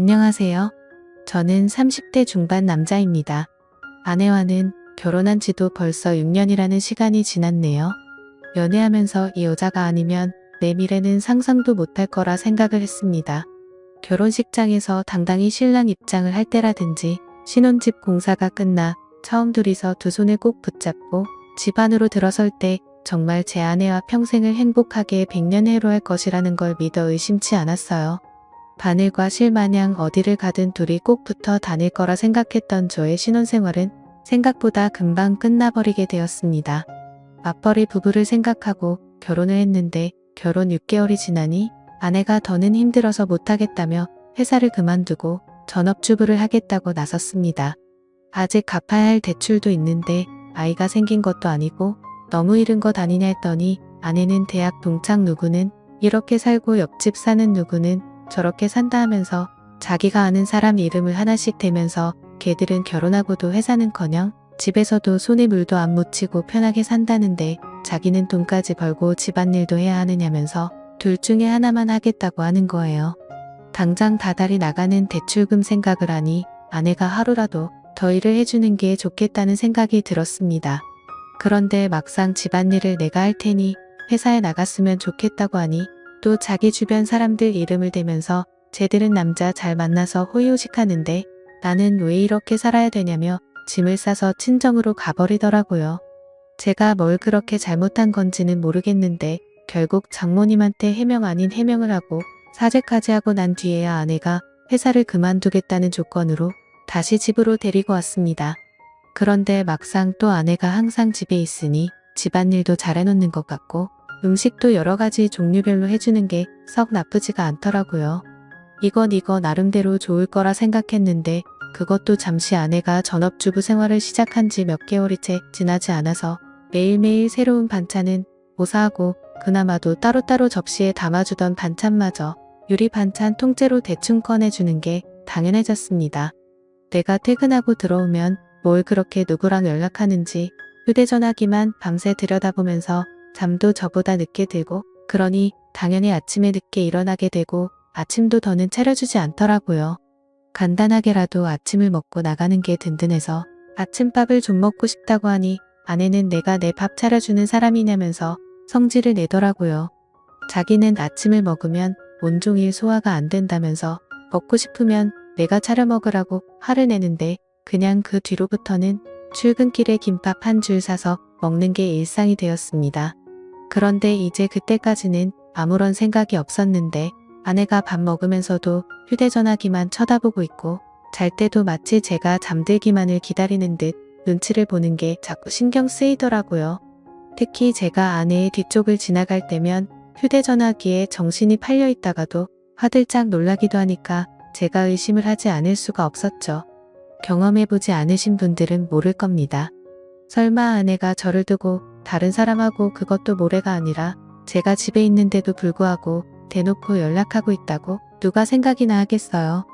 안녕하세요. 저는 30대 중반 남자입니다. 아내와는 결혼한 지도 벌써 6년이라는 시간이 지났네요. 연애하면서 이 여자가 아니면 내 미래는 상상도 못할 거라 생각을 했습니다. 결혼식장에서 당당히 신랑 입장을 할 때라든지 신혼집 공사가 끝나 처음 둘이서 두 손을 꼭 붙잡고 집 안으로 들어설 때 정말 제 아내와 평생을 행복하게 백년해로할 것이라는 걸 믿어 의심치 않았어요. 바늘과 실 마냥 어디를 가든 둘이 꼭 붙어 다닐 거라 생각했던 저의 신혼생활은 생각보다 금방 끝나버리게 되었습니다. 맞벌이 부부를 생각하고 결혼을 했는데 결혼 6개월이 지나니 아내가 더는 힘들어서 못하겠다며 회사를 그만두고 전업주부를 하겠다고 나섰습니다. 아직 갚아야 할 대출도 있는데 아이가 생긴 것도 아니고 너무 이른 것 아니냐 했더니 아내는 대학 동창 누구는 이렇게 살고 옆집 사는 누구는 저렇게 산다 하면서 자기가 아는 사람 이름을 하나씩 대면서 걔들은 결혼하고도 회사는커녕 집에서도 손에 물도 안 묻히고 편하게 산다는데 자기는 돈까지 벌고 집안일도 해야 하느냐면서 둘 중에 하나만 하겠다고 하는 거예요. 당장 다달이 나가는 대출금 생각을 하니 아내가 하루라도 더 일을 해주는 게 좋겠다는 생각이 들었습니다. 그런데 막상 집안일을 내가 할 테니 회사에 나갔으면 좋겠다고 하니 또 자기 주변 사람들 이름을 대면서 쟤들은 남자 잘 만나서 호의호식하는데 나는 왜 이렇게 살아야 되냐며 짐을 싸서 친정으로 가버리더라고요. 제가 뭘 그렇게 잘못한 건지는 모르겠는데 결국 장모님한테 해명 아닌 해명을 하고 사죄까지 하고 난 뒤에야 아내가 회사를 그만두겠다는 조건으로 다시 집으로 데리고 왔습니다. 그런데 막상 또 아내가 항상 집에 있으니 집안일도 잘해놓는 것 같고 음식도 여러 가지 종류별로 해주는 게 썩 나쁘지가 않더라고요. 이건 나름대로 좋을 거라 생각했는데 그것도 잠시 아내가 전업주부 생활을 시작한 지 몇 개월이 채 지나지 않아서 매일매일 새로운 반찬은 고사하고 그나마도 따로따로 접시에 담아주던 반찬마저 유리 반찬 통째로 대충 꺼내주는 게 당연해졌습니다. 내가 퇴근하고 들어오면 뭘 그렇게 누구랑 연락하는지 휴대전화기만 밤새 들여다보면서 잠도 저보다 늦게 들고 그러니 당연히 아침에 늦게 일어나게 되고 아침도 더는 차려주지 않더라고요. 간단하게라도 아침을 먹고 나가는 게 든든해서 아침밥을 좀 먹고 싶다고 하니 아내는 내가 내 밥 차려주는 사람이냐면서 성질을 내더라고요. 자기는 아침을 먹으면 온종일 소화가 안 된다면서 먹고 싶으면 내가 차려 먹으라고 화를 내는데 그냥 그 뒤로부터는 출근길에 김밥 한 줄 사서 먹는 게 일상이 되었습니다. 그런데 이제 그때까지는 아무런 생각이 없었는데 아내가 밥 먹으면서도 휴대전화기만 쳐다보고 있고 잘 때도 마치 제가 잠들기만을 기다리는 듯 눈치를 보는 게 자꾸 신경 쓰이더라고요. 특히 제가 아내의 뒤쪽을 지나갈 때면 휴대전화기에 정신이 팔려 있다가도 화들짝 놀라기도 하니까 제가 의심을 하지 않을 수가 없었죠. 경험해보지 않으신 분들은 모를 겁니다. 설마 아내가 저를 두고 다른 사람하고 그것도 모래가 아니라 제가 집에 있는데도 불구하고 대놓고 연락하고 있다고 누가 생각이나 하겠어요.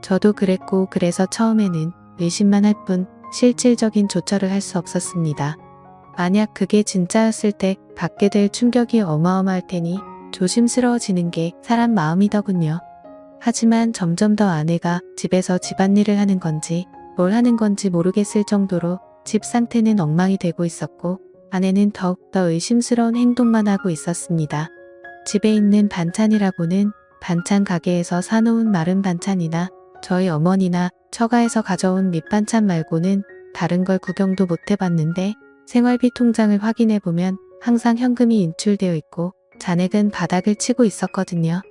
저도 그랬고 그래서 처음에는 의심만 할 뿐 실질적인 조처를 할 수 없었습니다. 만약 그게 진짜였을 때 받게 될 충격이 어마어마할 테니 조심스러워지는 게 사람 마음이더군요. 하지만 점점 더 아내가 집에서 집안일을 하는 건지 뭘 하는 건지 모르겠을 정도로 집 상태는 엉망이 되고 있었고 아내는 더욱더 의심스러운 행동만 하고 있었습니다. 집에 있는 반찬이라고는 반찬 가게에서 사놓은 마른 반찬이나 저희 어머니나 처가에서 가져온 밑반찬 말고는 다른 걸 구경도 못 해봤는데 생활비 통장을 확인해보면 항상 현금이 인출되어 있고 잔액은 바닥을 치고 있었거든요.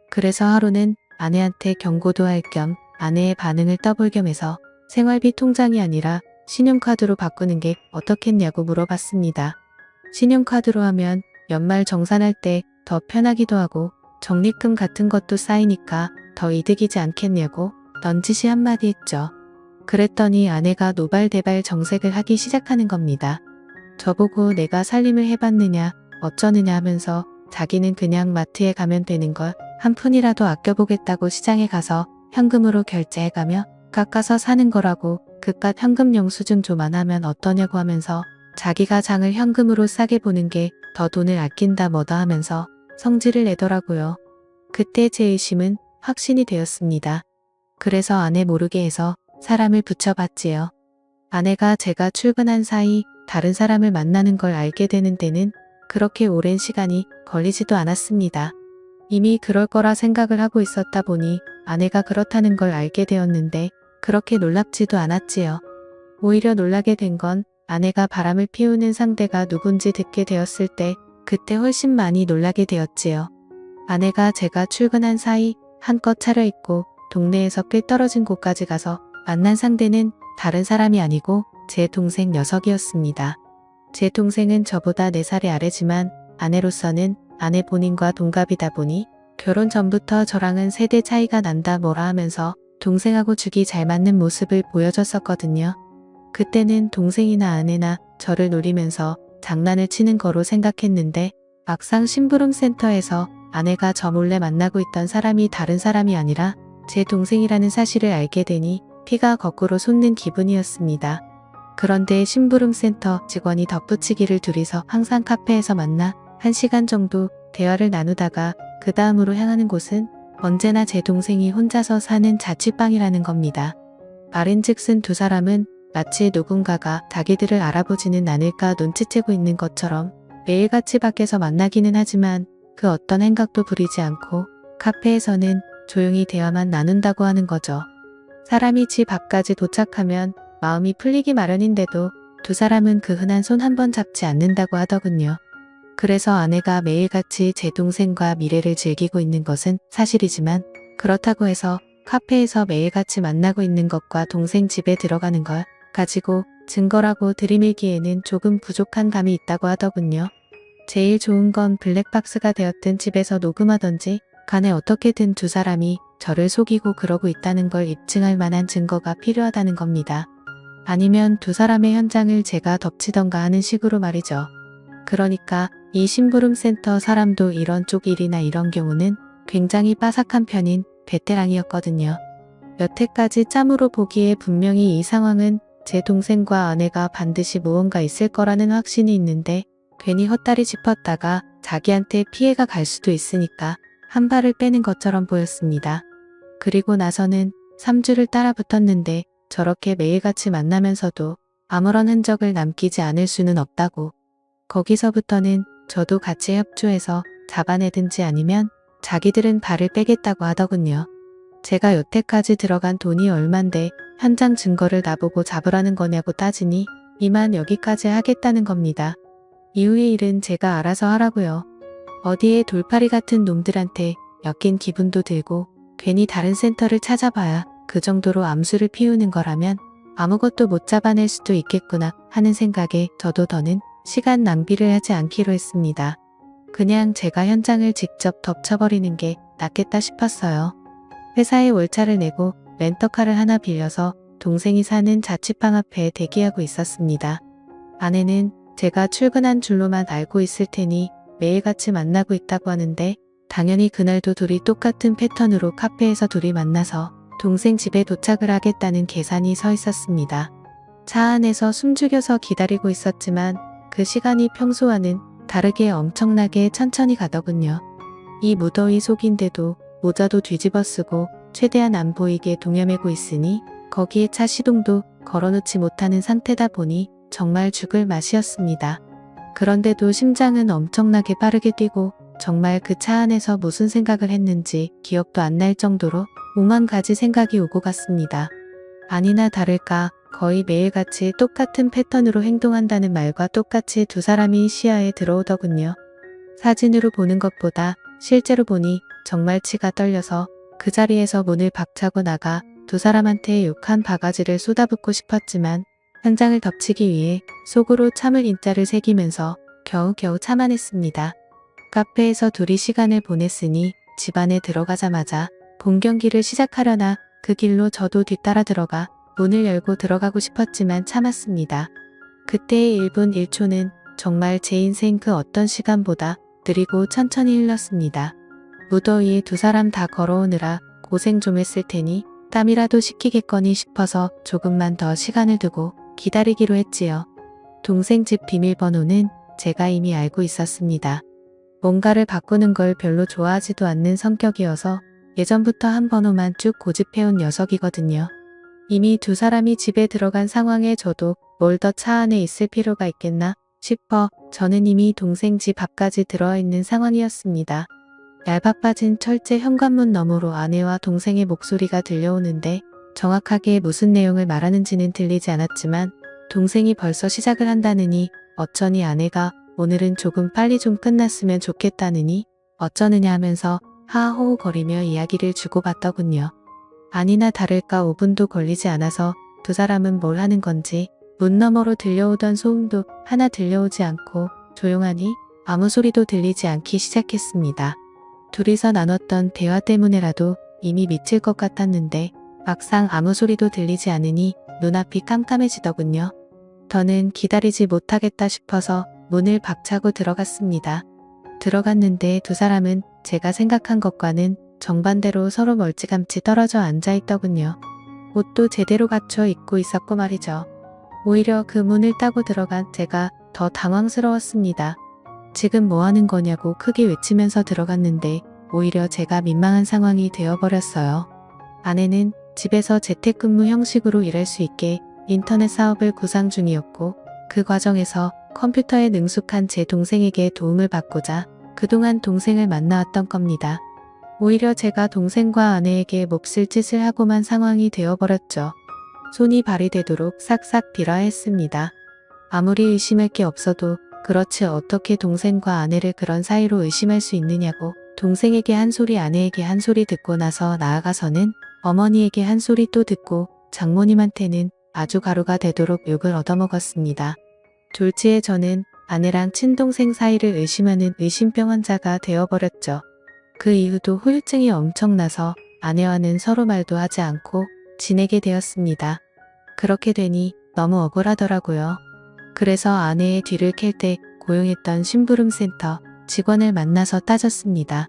그래서 하루는 아내한테 경고도 할 겸 아내의 반응을 떠볼 겸 해서 생활비 통장이 아니라 신용카드로 바꾸는 게 어떻겠냐고 물어봤습니다. 신용카드로 하면 연말 정산할 때 더 편하기도 하고 적립금 같은 것도 쌓이니까 더 이득이지 않겠냐고 넌지시 한마디 했죠. 그랬더니 아내가 노발대발 정색을 하기 시작하는 겁니다. 저보고 내가 살림을 해봤느냐 어쩌느냐 하면서 자기는 그냥 마트에 가면 되는 걸 한 푼이라도 아껴보겠다고 시장에 가서 현금으로 결제해가며 깎아서 사는 거라고 그깟 현금 영수증 조만 하면 어떠냐고 하면서 자기가 장을 현금으로 싸게 보는 게 더 돈을 아낀다 뭐다 하면서 성질을 내더라고요. 그때 제 의심은 확신이 되었습니다. 그래서 아내 모르게 해서 사람을 붙여봤지요. 아내가 제가 출근한 사이 다른 사람을 만나는 걸 알게 되는 데는 그렇게 오랜 시간이 걸리지도 않았습니다. 이미 그럴 거라 생각을 하고 있었다 보니 아내가 그렇다는 걸 알게 되었는데 그렇게 놀랍지도 않았지요. 오히려 놀라게 된 건 아내가 바람을 피우는 상대가 누군지 듣게 되었을 때 그때 훨씬 많이 놀라게 되었지요. 아내가 제가 출근한 사이 한껏 차려입고 동네에서 꽤 떨어진 곳까지 가서 만난 상대는 다른 사람이 아니고 제 동생 녀석이었습니다. 제 동생은 저보다 4살이 아래지만 아내로서는 아내 본인과 동갑이다 보니 결혼 전부터 저랑은 세대 차이가 난다 뭐라 하면서 동생하고 죽이 잘 맞는 모습을 보여줬었거든요. 그때는 동생이나 아내나 저를 노리면서 장난을 치는 거로 생각했는데 막상 심부름센터에서 아내가 저 몰래 만나고 있던 사람이 다른 사람이 아니라 제 동생이라는 사실을 알게 되니 피가 거꾸로 솟는 기분이었습니다. 그런데 심부름센터 직원이 덧붙이기를 둘이서 항상 카페에서 만나 1시간 정도 대화를 나누다가 그 다음으로 향하는 곳은 언제나 제 동생이 혼자서 사는 자취방이라는 겁니다. 말인즉슨 두 사람은 마치 누군가가 자기들을 알아보지는 않을까 눈치채고 있는 것처럼 매일같이 밖에서 만나기는 하지만 그 어떤 행각도 부리지 않고 카페에서는 조용히 대화만 나눈다고 하는 거죠. 사람이 집 앞까지 도착하면 마음이 풀리기 마련인데도 두 사람은 그 흔한 손 한 번 잡지 않는다고 하더군요. 그래서 아내가 매일같이 제 동생과 미래를 즐기고 있는 것은 사실이지만 그렇다고 해서 카페에서 매일같이 만나고 있는 것과 동생 집에 들어가는 걸 가지고 증거라고 들이밀기에는 조금 부족한 감이 있다고 하더군요. 제일 좋은 건 블랙박스가 되었든 집에서 녹음하던지 간에 어떻게든 두 사람이 저를 속이고 그러고 있다는 걸 입증할 만한 증거가 필요하다는 겁니다. 아니면 두 사람의 현장을 제가 덮치던가 하는 식으로 말이죠. 그러니까 이 심부름센터 사람도 이런 쪽 일이나 이런 경우는 굉장히 빠삭한 편인 베테랑이었거든요. 여태까지 짬으로 보기에 분명히 이 상황은 제 동생과 아내가 반드시 무언가 있을 거라는 확신이 있는데 괜히 헛다리 짚었다가 자기한테 피해가 갈 수도 있으니까 한 발을 빼는 것처럼 보였습니다. 그리고 나서는 3주를 따라 붙었는데 저렇게 매일같이 만나면서도 아무런 흔적을 남기지 않을 수는 없다고. 거기서부터는 저도 같이 협조해서 잡아내든지 아니면 자기들은 발을 빼겠다고 하더군요. 제가 여태까지 들어간 돈이 얼만데 현장 증거를 나보고 잡으라는 거냐고 따지니 이만 여기까지 하겠다는 겁니다. 이후의 일은 제가 알아서 하라고요. 어디에 돌팔이 같은 놈들한테 엮인 기분도 들고 괜히 다른 센터를 찾아봐야 그 정도로 암수를 피우는 거라면 아무것도 못 잡아낼 수도 있겠구나 하는 생각에 저도 더는 시간 낭비를 하지 않기로 했습니다. 그냥 제가 현장을 직접 덮쳐버리는 게 낫겠다 싶었어요. 회사에 월차를 내고 렌터카를 하나 빌려서 동생이 사는 자취방 앞에 대기하고 있었습니다. 아내는 제가 출근한 줄로만 알고 있을 테니 매일같이 만나고 있다고 하는데 당연히 그날도 둘이 똑같은 패턴으로 카페에서 둘이 만나서 동생 집에 도착을 하겠다는 계산이 서 있었습니다. 차 안에서 숨죽여서 기다리고 있었지만 그 시간이 평소와는 다르게 엄청나게 천천히 가더군요. 이 무더위 속인데도 모자도 뒤집어 쓰고 최대한 안 보이게 동여매고 있으니 거기에 차 시동도 걸어놓지 못하는 상태다 보니 정말 죽을 맛이었습니다. 그런데도 심장은 엄청나게 빠르게 뛰고 정말 그 차 안에서 무슨 생각을 했는지 기억도 안 날 정도로 오만 가지 생각이 오고 갔습니다. 아니나 다를까 거의 매일같이 똑같은 패턴으로 행동한다는 말과 똑같이 두 사람이 시야에 들어오더군요. 사진으로 보는 것보다 실제로 보니 정말 치가 떨려서 그 자리에서 문을 박차고 나가 두 사람한테 욕한 바가지를 쏟아붓고 싶었지만 현장을 덮치기 위해 속으로 참을 인자를 새기면서 겨우겨우 참아냈습니다. 카페에서 둘이 시간을 보냈으니 집 안에 들어가자마자 본 경기를 시작하려나 그 길로 저도 뒤따라 들어가 문을 열고 들어가고 싶었지만 참았습니다. 그때의 1분 1초는 정말 제 인생 그 어떤 시간보다 느리고 천천히 흘렀습니다. 무더위에 두 사람 다 걸어오느라 고생 좀 했을 테니 땀이라도 식히겠거니 싶어서 조금만 더 시간을 두고 기다리기로 했지요. 동생 집 비밀번호는 제가 이미 알고 있었습니다. 뭔가를 바꾸는 걸 별로 좋아하지도 않는 성격이어서 예전부터 한 번호만 쭉 고집해온 녀석이거든요. 이미 두 사람이 집에 들어간 상황에 저도 뭘 더 차 안에 있을 필요가 있겠나 싶어 저는 이미 동생 집 앞까지 들어와 있는 상황이었습니다. 얄팍빠진 철제 현관문 너머로 아내와 동생의 목소리가 들려오는데 정확하게 무슨 내용을 말하는지는 들리지 않았지만 동생이 벌써 시작을 한다느니 어쩌니 아내가 오늘은 조금 빨리 좀 끝났으면 좋겠다느니 어쩌느냐 하면서 하하호호거리며 이야기를 주고받더군요. 아니나 다를까 5분도 걸리지 않아서 두 사람은 뭘 하는 건지 문 너머로 들려오던 소음도 하나 들려오지 않고 조용하니 아무 소리도 들리지 않기 시작했습니다. 둘이서 나눴던 대화 때문에라도 이미 미칠 것 같았는데 막상 아무 소리도 들리지 않으니 눈앞이 깜깜해지더군요. 더는 기다리지 못하겠다 싶어서 문을 박차고 들어갔습니다. 들어갔는데 두 사람은 제가 생각한 것과는 정반대로 서로 멀찌감치 떨어져 앉아있더군요. 옷도 제대로 갖춰 입고 있었고 말이죠. 오히려 그 문을 따고 들어간 제가 더 당황스러웠습니다. 지금 뭐 하는 거냐고 크게 외치면서 들어갔는데 오히려 제가 민망한 상황이 되어버렸어요. 아내는 집에서 재택근무 형식으로 일할 수 있게 인터넷 사업을 구상 중이었고 그 과정에서 컴퓨터에 능숙한 제 동생에게 도움을 받고자 그동안 동생을 만나왔던 겁니다. 오히려 제가 동생과 아내에게 몹쓸 짓을 하고만 상황이 되어버렸죠. 손이 발이 되도록 싹싹 빌어야 했습니다. 아무리 의심할 게 없어도 그렇지 어떻게 동생과 아내를 그런 사이로 의심할 수 있느냐고 동생에게 한 소리 아내에게 한 소리 듣고 나서 나아가서는 어머니에게 한 소리 또 듣고 장모님한테는 아주 가루가 되도록 욕을 얻어먹었습니다. 졸지에 저는 아내랑 친동생 사이를 의심하는 의심병 환자가 되어버렸죠. 그 이후도 후유증이 엄청나서 아내와는 서로 말도 하지 않고 지내게 되었습니다. 그렇게 되니 너무 억울하더라고요. 그래서 아내의 뒤를 캘 때 고용했던 심부름센터 직원을 만나서 따졌습니다.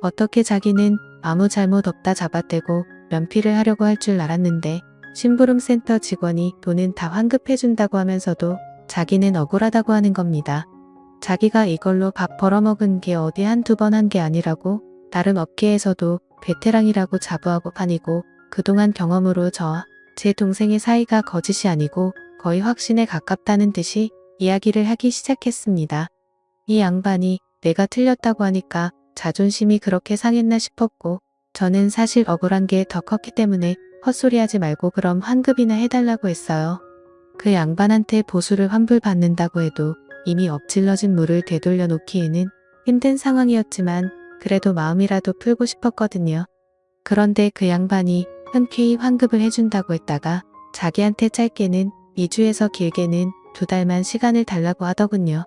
어떻게 자기는 아무 잘못 없다 잡아떼고 면피를 하려고 할 줄 알았는데 심부름센터 직원이 돈은 다 환급해준다고 하면서도 자기는 억울하다고 하는 겁니다. 자기가 이걸로 밥 벌어먹은 게 어디 한두 번 한 게 아니라고 나름 업계에서도 베테랑이라고 자부하고 다니고 그동안 경험으로 저와 제 동생의 사이가 거짓이 아니고 거의 확신에 가깝다는 듯이 이야기를 하기 시작했습니다. 이 양반이 내가 틀렸다고 하니까 자존심이 그렇게 상했나 싶었고 저는 사실 억울한 게 더 컸기 때문에 헛소리하지 말고 그럼 환급이나 해달라고 했어요. 그 양반한테 보수를 환불받는다고 해도 이미 엎질러진 물을 되돌려 놓기에는 힘든 상황이었지만 그래도 마음이라도 풀고 싶었거든요. 그런데 그 양반이 흔쾌히 환급을 해준다고 했다가 자기한테 짧게는 2주에서 길게는 2달만 시간을 달라고 하더군요.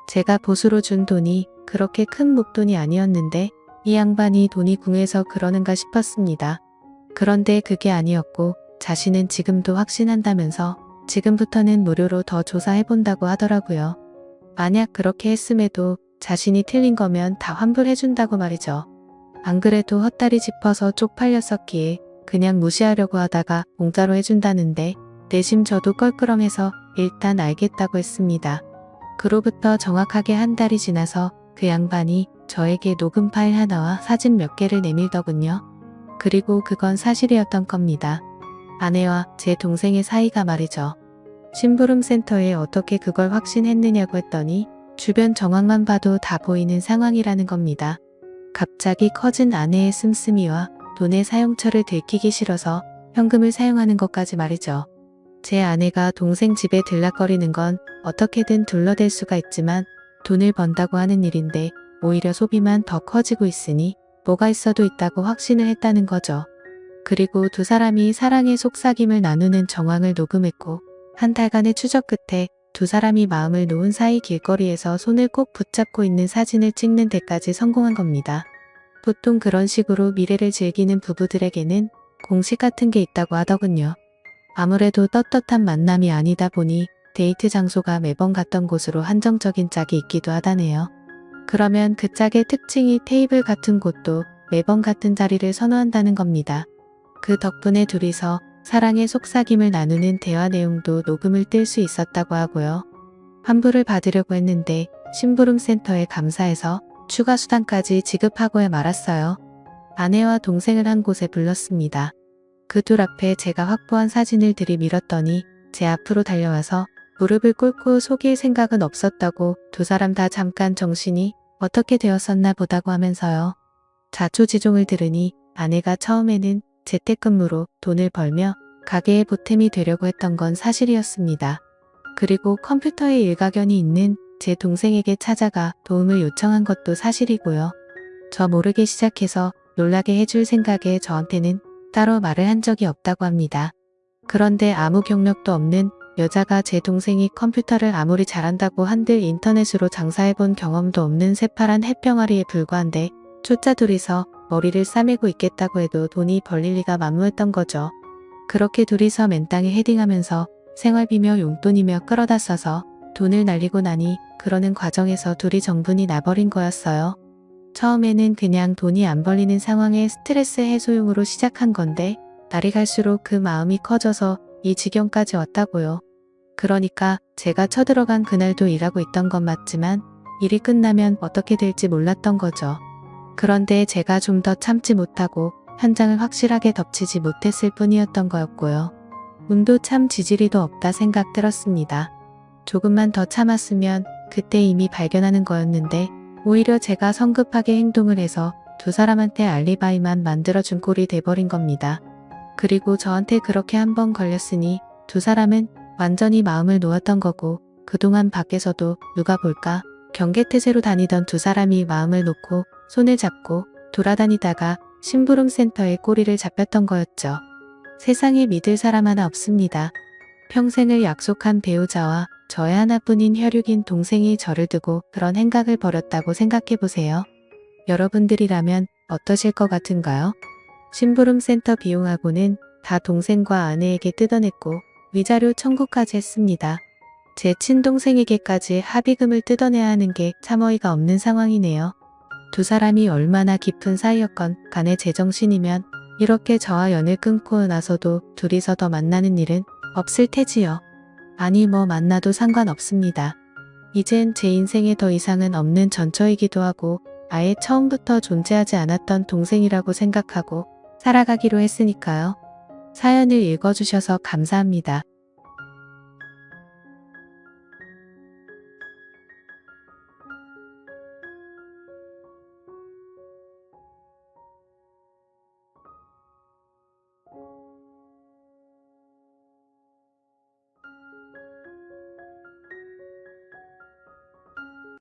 제가 보수로 준 돈이 그렇게 큰 목돈이 아니었는데 이 양반이 돈이 궁해서 그러는가 싶었습니다. 그런데 그게 아니었고 자신은 지금도 확신한다면서 지금부터는 무료로 더 조사해본다고 하더라고요. 만약 그렇게 했음에도 자신이 틀린 거면 다 환불해준다고 말이죠. 안 그래도 헛다리 짚어서 쪽팔렸었기에 그냥 무시하려고 하다가 공짜로 해준다는데 내심 저도 껄끄럼해서 일단 알겠다고 했습니다. 그로부터 정확하게 한 달이 지나서 그 양반이 저에게 녹음 파일 하나와 사진 몇 개를 내밀더군요. 그리고 그건 사실이었던 겁니다. 아내와 제 동생의 사이가 말이죠. 심부름센터에 어떻게 그걸 확신했느냐고 했더니 주변 정황만 봐도 다 보이는 상황이라는 겁니다. 갑자기 커진 아내의 씀씀이와 돈의 사용처를 들키기 싫어서 현금을 사용하는 것까지 말이죠. 제 아내가 동생 집에 들락거리는 건 어떻게든 둘러댈 수가 있지만 돈을 번다고 하는 일인데 오히려 소비만 더 커지고 있으니 뭐가 있어도 있다고 확신을 했다는 거죠. 그리고 두 사람이 사랑의 속삭임을 나누는 정황을 녹음했고 한 달간의 추적 끝에 두 사람이 마음을 놓은 사이 길거리에서 손을 꼭 붙잡고 있는 사진을 찍는 데까지 성공한 겁니다. 보통 그런 식으로 미래를 즐기는 부부들에게는 공식 같은 게 있다고 하더군요. 아무래도 떳떳한 만남이 아니다 보니 데이트 장소가 매번 갔던 곳으로 한정적인 짝이 있기도 하다네요. 그러면 그 짝의 특징이 테이블 같은 곳도 매번 같은 자리를 선호한다는 겁니다. 그 덕분에 둘이서 사랑의 속삭임을 나누는 대화 내용도 녹음을 뜰 수 있었다고 하고요. 환불을 받으려고 했는데 심부름센터에 감사해서 추가 수당까지 지급하고야 말았어요. 아내와 동생을 한 곳에 불렀습니다. 그 둘 앞에 제가 확보한 사진을 들이밀었더니 제 앞으로 달려와서 무릎을 꿇고 속일 생각은 없었다고 두 사람 다 잠깐 정신이 어떻게 되었었나 보다고 하면서요. 자초지종을 들으니 아내가 처음에는 재택근무로 돈을 벌며 가게의 보탬이 되려고 했던 건 사실이었습니다. 그리고 컴퓨터에 일가견이 있는 제 동생에게 찾아가 도움을 요청한 것도 사실이고요. 저 모르게 시작해서 놀라게 해줄 생각에 저한테는 따로 말을 한 적이 없다고 합니다. 그런데 아무 경력도 없는 여자가 제 동생이 컴퓨터를 아무리 잘한다고 한들 인터넷으로 장사해본 경험도 없는 새파란 햇병아리에 불과한데 초짜 둘이서 머리를 싸매고 있겠다고 해도 돈이 벌릴 리가 만무했던 거죠. 그렇게 둘이서 맨땅에 헤딩하면서 생활비며 용돈이며 끌어다 써서 돈을 날리고 나니 그러는 과정에서 둘이 정분이 나버린 거였어요. 처음에는 그냥 돈이 안 벌리는 상황에 스트레스 해소용으로 시작한 건데 날이 갈수록 그 마음이 커져서 이 지경까지 왔다고요. 그러니까 제가 쳐들어간 그날도 일하고 있던 건 맞지만 일이 끝나면 어떻게 될지 몰랐던 거죠. 그런데 제가 좀 더 참지 못하고 현장을 확실하게 덮치지 못했을 뿐이었던 거였고요. 운도 참 지지리도 없다 생각 들었습니다. 조금만 더 참았으면 그때 이미 발견하는 거였는데 오히려 제가 성급하게 행동을 해서 두 사람한테 알리바이만 만들어준 꼴이 돼버린 겁니다. 그리고 저한테 그렇게 한 번 걸렸으니 두 사람은 완전히 마음을 놓았던 거고 그동안 밖에서도 누가 볼까 경계태세로 다니던 두 사람이 마음을 놓고 손을 잡고 돌아다니다가 심부름 센터에 꼬리를 잡혔던 거였죠. 세상에 믿을 사람 하나 없습니다. 평생을 약속한 배우자와 저의 하나뿐인 혈육인 동생이 저를 두고 그런 행각을 벌였다고 생각해보세요. 여러분들이라면 어떠실 것 같은가요? 심부름 센터 비용하고는 다 동생과 아내에게 뜯어냈고 위자료 청구까지 했습니다. 제 친동생에게까지 합의금을 뜯어내야 하는 게 참 어이가 없는 상황이네요. 두 사람이 얼마나 깊은 사이였건 간에 제정신이면 이렇게 저와 연을 끊고 나서도 둘이서 더 만나는 일은 없을 테지요. 아니 뭐 만나도 상관없습니다. 이젠 제 인생에 더 이상은 없는 전처이기도 하고 아예 처음부터 존재하지 않았던 동생이라고 생각하고 살아가기로 했으니까요. 사연을 읽어주셔서 감사합니다.